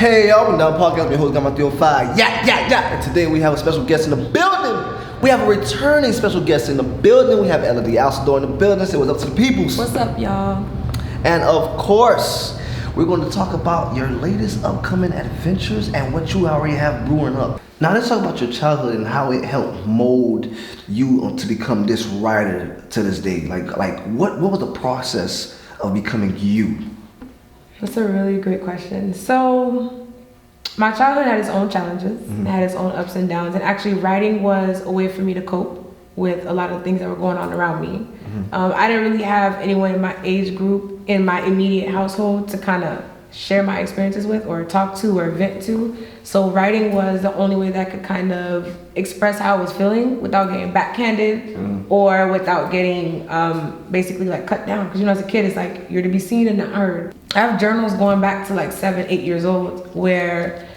Hey, y'all, I'm down podcast. Your host got my 305. Yeah. And today we have a special guest in the building. We have a returning special guest in the building. We have Elodie Alcindor in the building. Say what's up to the peoples. What's up, y'all? And of course, we're going to talk about your latest upcoming adventures and what you already have brewing up. Now let's talk about your childhood and how it helped mold you to become this writer to this day. Like what was the process of becoming you? That's a really great question. So, my childhood had its own challenges, it had its own ups and downs, and actually writing was a way for me to cope with a lot of things that were going on around me. I didn't really have anyone in my age group, in my immediate household, to kind of share my experiences with or talk to or vent to. So writing was the only way that I could kind of express how I was feeling without getting backhanded or without getting basically like cut down. Because as a kid, it's like you're to be seen and not heard. I have journals going back to like 7, 8 years old where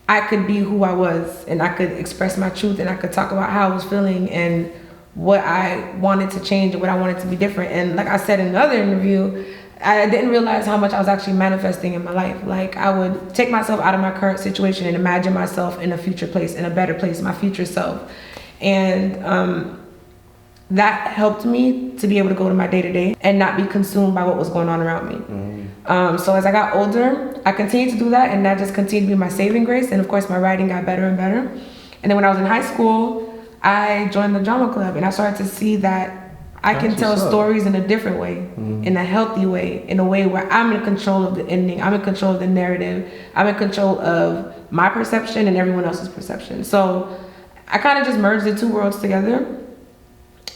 I could be who I was and I could express my truth and I could talk about how I was feeling and what I wanted to change and what I wanted to be different. And like I said in another interview, I didn't realize how much I was actually manifesting in my life. Like I would take myself out of my current situation and imagine myself in a future place, in a better place, my future self. And that helped me to be able to go to my day-to-day and not be consumed by what was going on around me. So as I got older, I continued to do that, and that just continued to be my saving grace. And of course, my writing got better and better. And then when I was in high school, I joined the drama club, and I started to see that I can tell stories in a different way, in a healthy way, in a way where I'm in control of the ending, I'm in control of the narrative, I'm in control of my perception and everyone else's perception. So I kind of just merged the two worlds together.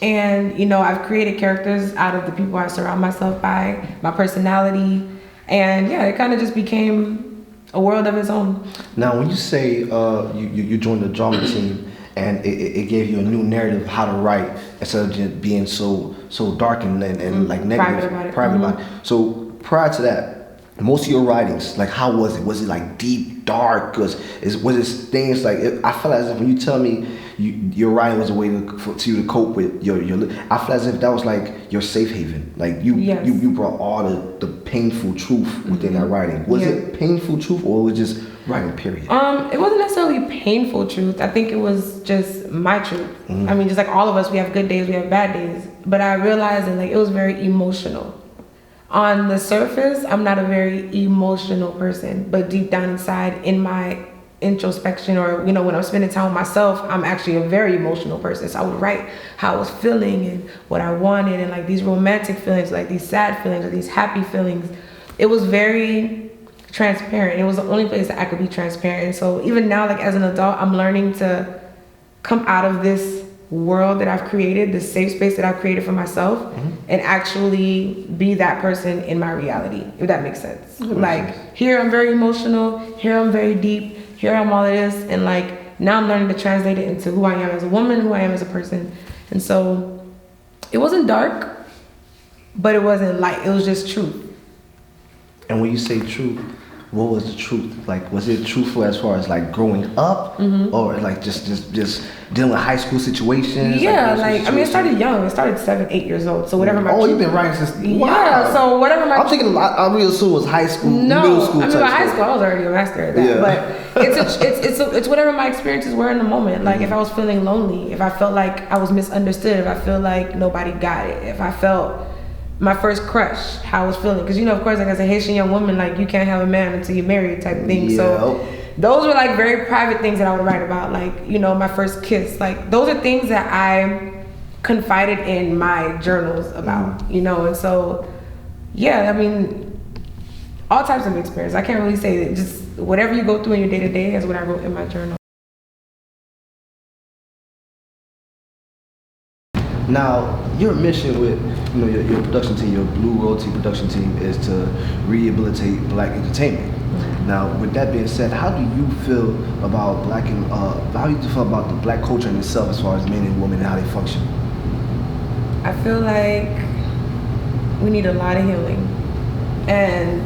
And, I've created characters out of the people I surround myself by, my personality. And yeah, it kind of just became a world of its own. Now, when you say you joined the drama team, and it gave you a new narrative of how to write instead of just being so dark and like negative, private about it. So prior to that, most of your writings, like how was it? Was it like deep, dark? Was it things like I feel as if when you tell me your writing was a way for you to cope with your I feel as if that was like your safe haven. Like you brought all the painful truth within that writing. Was it painful truth or was it just writing period? It wasn't necessarily painful truth. I think it was just my truth. I mean, just like all of us, we have good days, we have bad days. But I realized that like it was very emotional. On the surface, I'm not a very emotional person, but deep down inside, in my introspection, or when I'm spending time with myself, I'm actually a very emotional person. So I would write how I was feeling and what I wanted, and like these romantic feelings, like these sad feelings, or these happy feelings. It was very transparent. It was the only place that I could be transparent. So even now, like as an adult, I'm learning to come out of this world that I've created, this safe space that I've created for myself, and actually be that person in my reality, if that makes sense. Like here I'm very emotional, here I'm very deep, here I'm all of this, and like now I'm learning to translate it into who I am as a woman, who I am as a person. And so it wasn't dark, but it wasn't light, it was just truth. And when you say truth, what was the truth? Like, was it truthful as far as like growing up, or like just dealing with high school situations? Yeah, I mean, it started young. It started 7, 8 years old. So whatever my you've been writing since. Wow. Yeah. So whatever my. I'm thinking. I really assume it was high school, middle school. I mean, by high school, I was already a master at that. Yeah. But it's whatever my experiences were in the moment. Like if I was feeling lonely, if I felt like I was misunderstood, if I felt like nobody got it, if I felt my first crush, how I was feeling. Because, of course, like as a Haitian young woman, like you can't have a man until you're married type of thing. So those were like very private things that I would write about. Like, my first kiss. Like those are things that I confided in my journals about, And so, yeah, I mean, all types of experience. I can't really say that just whatever you go through in your day-to-day is what I wrote in my journal. Now, your mission with your production team, your Blue Royalty production team, is to rehabilitate Black entertainment. Now, with that being said, how do you feel about how do you feel about the Black culture in itself, as far as men and women and how they function? I feel like we need a lot of healing, and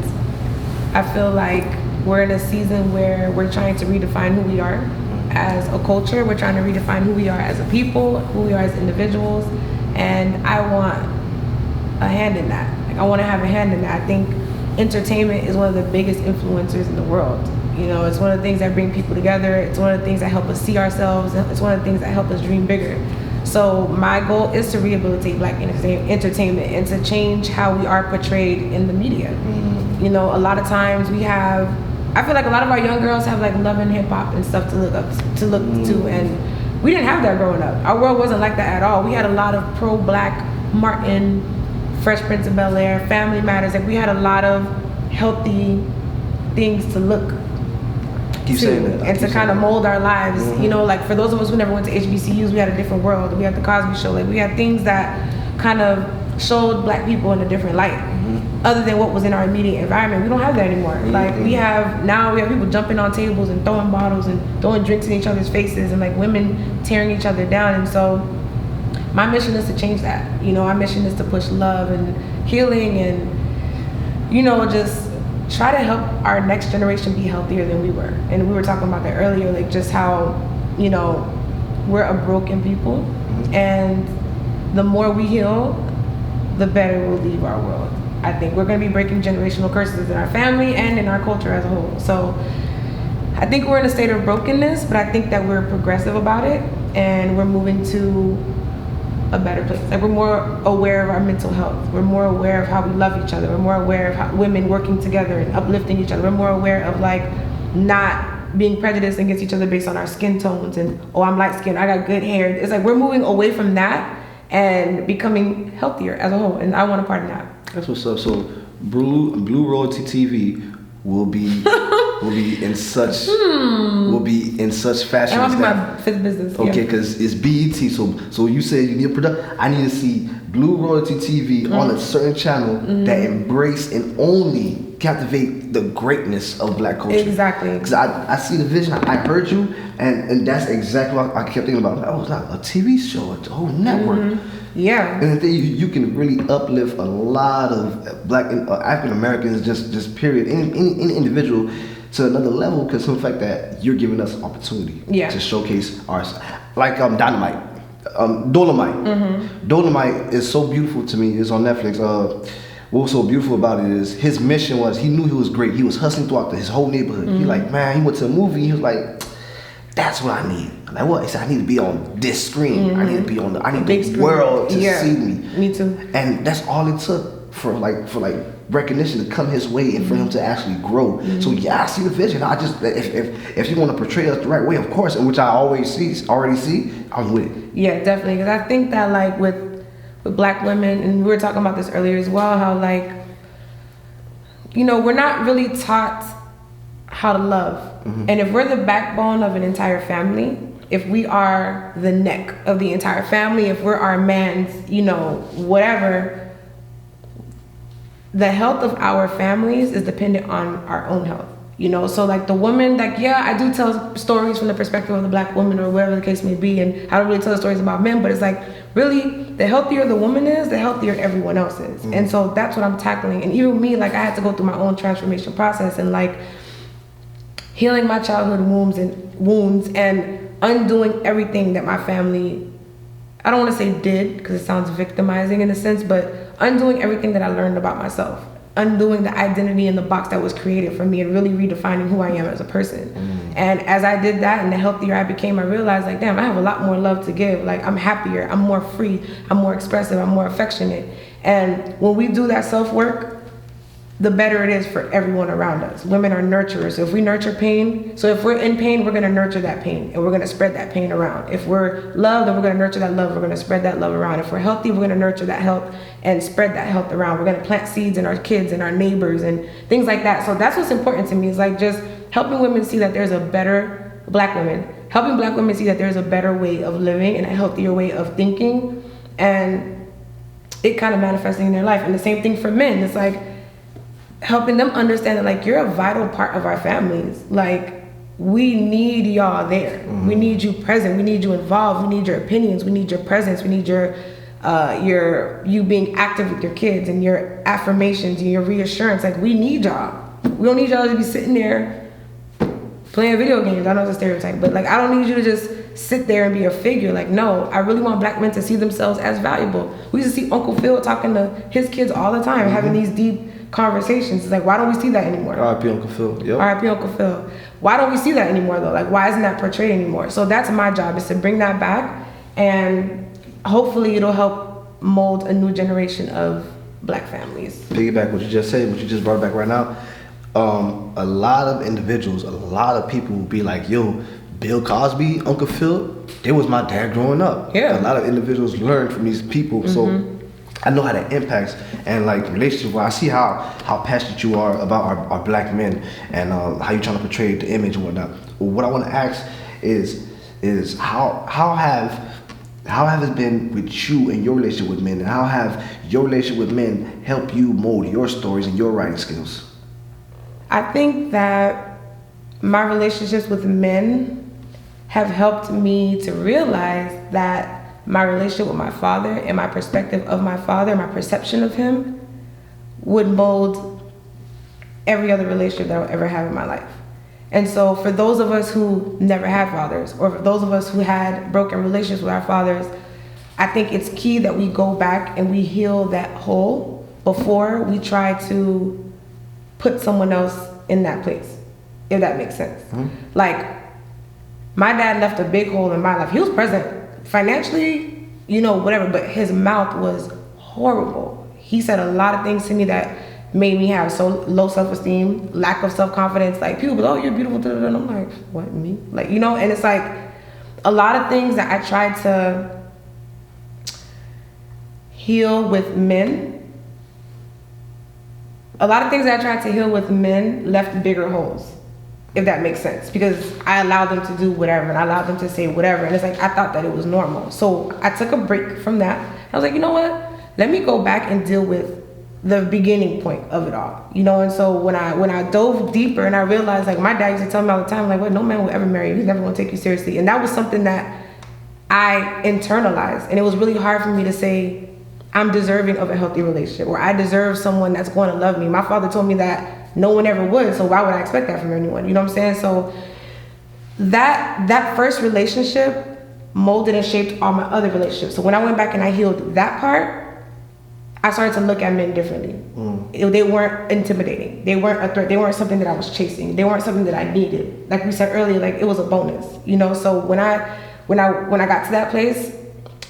I feel like we're in a season where we're trying to redefine who we are as a culture. We're trying to redefine who we are as a people, who we are as individuals, and I want a hand in that. Like I want to have a hand in that. I think entertainment is one of the biggest influencers in the world, You know, it's one of the things that bring people together. It's one of the things that help us see ourselves. It's one of the things that help us dream bigger. So my goal is to rehabilitate Black entertainment and to change how we are portrayed in the media. You know, a lot of times I feel like a lot of our young girls have like love and hip hop and stuff to look to, and we didn't have that growing up. Our world wasn't like that at all. We had a lot of pro-Black, Martin, Fresh Prince of Bel-Air, Family Matters. Like we had a lot of healthy things to look to and to kind of mold our lives. You know, like for those of us who never went to HBCUs, we had a different world. We had the Cosby Show. Like we had things that kind of showed Black people in a different light, other than what was in our immediate environment. We don't have that anymore. Like we have people jumping on tables and throwing bottles and throwing drinks in each other's faces, and like women tearing each other down. And so my mission is to change that. You know, our mission is to push love and healing and, you know, just try to help our next generation be healthier than we were. And we were talking about that earlier, like just how, you know, we're a broken people, and the more we heal, the better we'll leave our world. I think we're going to be breaking generational curses in our family and in our culture as a whole. So I think we're in a state of brokenness, but I think that we're progressive about it, and we're moving to a better place. Like we're more aware of our mental health. We're more aware of how we love each other. We're more aware of how women working together and uplifting each other. We're more aware of like not being prejudiced against each other based on our skin tones and, oh, I'm light skinned, I got good hair. It's like we're moving away from that and becoming healthier as a whole, and I want a part of that. That's what's up. So Blue Royalty TV will be in such fashion. That'll be my fifth business. Okay, because it's BET. So you said you need a product. I need to see Blue Royalty TV on a certain channel that embrace and only captivate the greatness of Black culture. Exactly. Because I see the vision. I heard you, and that's exactly what I kept thinking about. Oh, it's like a TV show, a whole network. Yeah. And then you can really uplift a lot of Black African Americans, just period, any individual to another level, because of the fact that you're giving us opportunity to showcase ours. Like Dynamite. Dolomite. Dolomite is so beautiful to me. It's on Netflix. What was so beautiful about it is his mission was, he knew he was great. He was hustling throughout his whole neighborhood. He like, man, he went to a movie. He was like, that's what I need. I'm like, what? He said, I need to be on this screen. I need to be on I need the world to see me. Me too. And that's all it took for recognition to come his way and for him to actually grow. So I see the vision. I just, if you want to portray us the right way, of course, and which I already see, I'm with it. Yeah, definitely. Because I think that like with Black women, and we were talking about this earlier as well, how like, you know, we're not really taught how to love. And if we're the backbone of an entire family, if we are the neck of the entire family, if we're our man's, you know, whatever, the health of our families is dependent on our own health. You know, so like the woman, like, yeah, I do tell stories from the perspective of the Black woman or whatever the case may be, and I don't really tell stories about men, but it's like, really, the healthier the woman is, the healthier everyone else is. And so that's what I'm tackling. And even me, like, I had to go through my own transformation process and like healing my childhood wounds and undoing everything that my family, I don't want to say did, because it sounds victimizing in a sense, but undoing everything that I learned about myself. Undoing the identity in the box that was created for me and really redefining who I am as a person. And as I did that and the healthier I became, I realized like, damn, I have a lot more love to give. Like I'm happier, I'm more free, I'm more expressive, I'm more affectionate. And when we do that self-work, the better it is for everyone around us. Women are nurturers. So if we nurture pain, so if we're in pain, we're gonna nurture that pain and we're gonna spread that pain around. If we're loved, then we're gonna nurture that love, we're gonna spread that love around. If we're healthy, we're gonna nurture that health and spread that health around. We're gonna plant seeds in our kids and our neighbors and things like that. So that's what's important to me, is like just helping women see that there's a better, Black women, helping Black women see that there's a better way of living and a healthier way of thinking, and it kind of manifesting in their life. And the same thing for men. It's like helping them understand that like you're a vital part of our families. Like we need y'all there. We need you present. We need you involved. We need your opinions. We need your presence. We need your you being active with your kids and your affirmations and your reassurance. Like we need y'all. We don't need y'all to be sitting there playing video games. I know it's a stereotype, but like I don't need you to just sit there and be a figure. Like no, I really want Black men to see themselves as valuable. We used to see Uncle Phil talking to his kids all the time, having these deep conversations. It's like, why don't we see that anymore? R.I.P. Uncle Phil. Yep. R.I.P. Uncle Phil. Why don't we see that anymore though? Like, why isn't that portrayed anymore? So that's my job, is to bring that back, and hopefully it'll help mold a new generation of Black families. Piggyback what you just said, what you just brought back right now. A lot of individuals, a lot of people will be like, yo, Bill Cosby, Uncle Phil, they was my dad growing up. Yeah. A lot of individuals learn from these people. So I know how that impacts, and like relationship where I see how passionate you are about our Black men, and how you're trying to portray the image and whatnot. What I want to ask is how have it been with you and your relationship with men, and how have your relationship with men helped you mold your stories and your writing skills? I think that my relationships with men have helped me to realize that my relationship with my father and my perspective of my father, my perception of him, would mold every other relationship that I'll ever have in my life. And so for those of us who never had fathers, or for those of us who had broken relationships with our fathers, I think it's key that we go back and we heal that hole before we try to put someone else in that place, if that makes sense. Like, my dad left a big hole in my life. He was present financially, whatever, but his mouth was horrible. He said a lot of things to me that made me have so low self-esteem, lack of self-confidence. Like, people go, oh, you're beautiful, and I'm like, what, me? Like, and it's like a lot of things that I tried to heal with men. A lot of things that I tried to heal with men left bigger holes, if that makes sense, because I allowed them to do whatever, and I allowed them to say whatever, and it's like I thought that it was normal. So I took a break from that. I was like, you know what? Let me go back and deal with the beginning point of it all, And so when I dove deeper, and I realized, like, my dad used to tell me all the time, like, what, no man will ever marry you. He's never going to take you seriously. And that was something that I internalized, and it was really hard for me to say, I'm deserving of a healthy relationship, or I deserve someone that's going to love me. My father told me that no one ever would, so why would I expect that from anyone? You know what I'm saying? So that first relationship molded and shaped all my other relationships. So when I went back and I healed that part, I started to look at men differently. They weren't intimidating. They weren't a threat. They weren't something that I was chasing. They weren't something that I needed. Like we said earlier, like it was a bonus, So when I got to that place,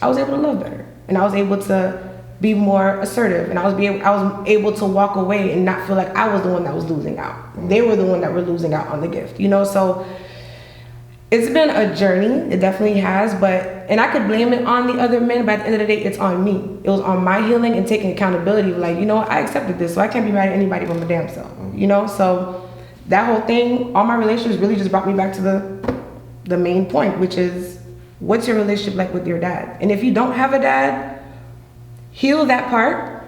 I was able to love better, and I was able to be more assertive, and I was able to walk away and not feel like I was the one that was losing out. They were the one that were losing out on the gift, So it's been a journey. It definitely has, and I could blame it on the other men, but at the end of the day, it's on me. It was on my healing and taking accountability. Like, I accepted this, so I can't be mad at anybody but my damn self, So that whole thing, all my relationships really just brought me back to the main point, which is, what's your relationship like with your dad? And if you don't have a dad, heal that part,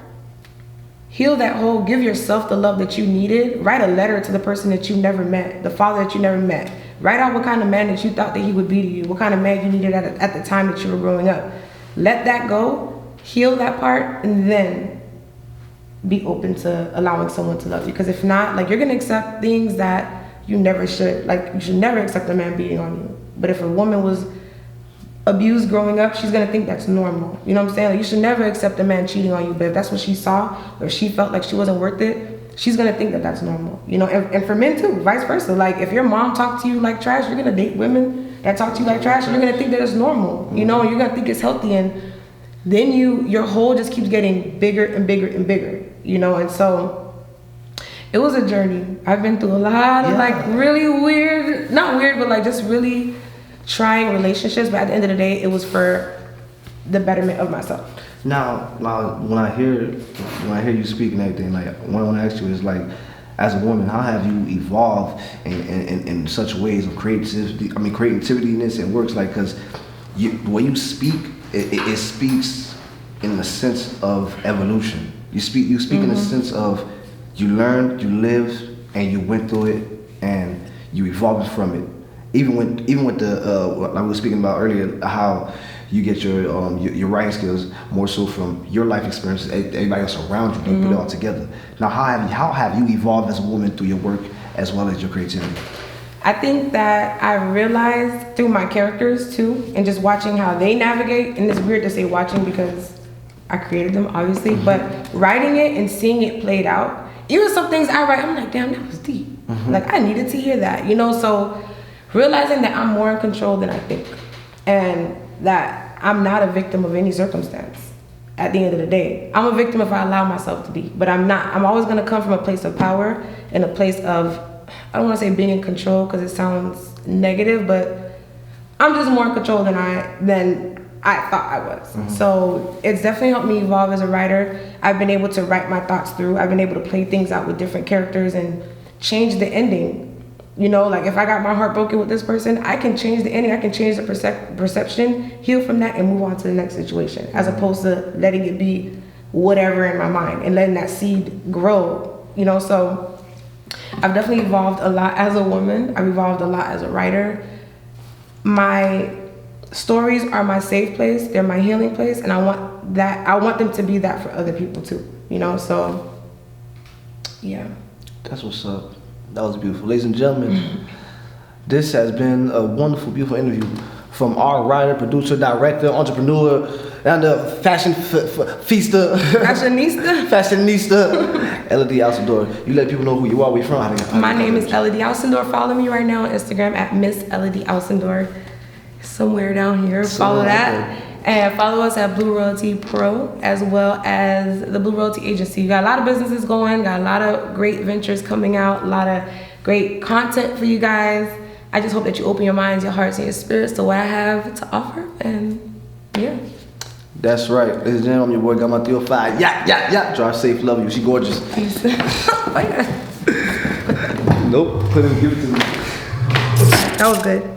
heal that hole, give yourself the love that you needed, write a letter to the person that you never met, the father that you never met, write out what kind of man that you thought that he would be to you, what kind of man you needed at the time that you were growing up. Let that go, heal that part, and then be open to allowing someone to love you. Because if not, like, you're gonna accept things that you never should. Like, you should never accept a man beating on you. But if a woman was abused growing up, she's gonna think that's normal. You know what I'm saying? Like, you should never accept a man cheating on you, but if that's what she saw, or she felt like she wasn't worth it, she's gonna think that that's normal. And for men too, vice versa. Like, if your mom talked to you like trash, you're gonna date women that talk to you like trash, and you're gonna think that it's normal. And you're gonna think it's healthy, and then your hole just keeps getting bigger and bigger and bigger. And so it was a journey. I've been through a lot of like really weird, not weird, but like just really trying relationships, but at the end of the day, it was for the betterment of myself. Now, when I hear you speak and everything, like, what I want to ask you is, like, as a woman, how have you evolved in such ways of creativity? I mean, creativity in this, it works like, because the way you speak, it speaks in the sense of evolution. You speak in the sense of you learned, you lived, and you went through it, and you evolved from it. Even with the like we were speaking about earlier, how you get your writing skills more so from your life experiences, everybody else around you, you put it all together. Now, how have you evolved as a woman through your work as well as your creativity? I think that I realized through my characters too, and just watching how they navigate, and it's weird to say watching because I created them, obviously, but writing it and seeing it played out, even some things I write, I'm like, damn, that was deep. Like, I needed to hear that, you know? So realizing that I'm more in control than I think, and that I'm not a victim of any circumstance. At the end of the day, I'm a victim if I allow myself to be, but I'm not. I'm always going to come from a place of power and a place of, I don't want to say being in control because it sounds negative, but I'm just more in control than I thought I was. So it's definitely helped me evolve as a writer. I've been able to write my thoughts through. I've been able to play things out with different characters and change the ending. You know, like if I got my heart broken with this person, I can change the ending. I can change the perception, heal from that, and move on to the next situation, as opposed to letting it be whatever in my mind and letting that seed grow. You know, so I've definitely evolved a lot as a woman. I've evolved a lot as a writer. My stories are my safe place. They're my healing place, and I want them to be that for other people too. You know, so yeah. That's what's up. That was beautiful. Ladies and gentlemen, this has been a wonderful, beautiful interview from our writer, producer, director, entrepreneur, and the fashionista, Elodie Alcindor. You let people know who you are, where you're from. My name is Elodie Alcindor. Follow me right now on Instagram at Miss Elodie Alcindor. Somewhere down here. Follow that. And follow us at Blue Royalty Pro, as well as the Blue Royalty Agency. We got a lot of businesses going, got a lot of great ventures coming out, a lot of great content for you guys. I just hope that you open your minds, your hearts, and your spirits to what I have to offer. And yeah. That's right. Ladies and gentlemen, I'm your boy Gamatio 5. Yeah. Drive safe, love you. She gorgeous. Peace. Nope. Couldn't give it to me. That was good.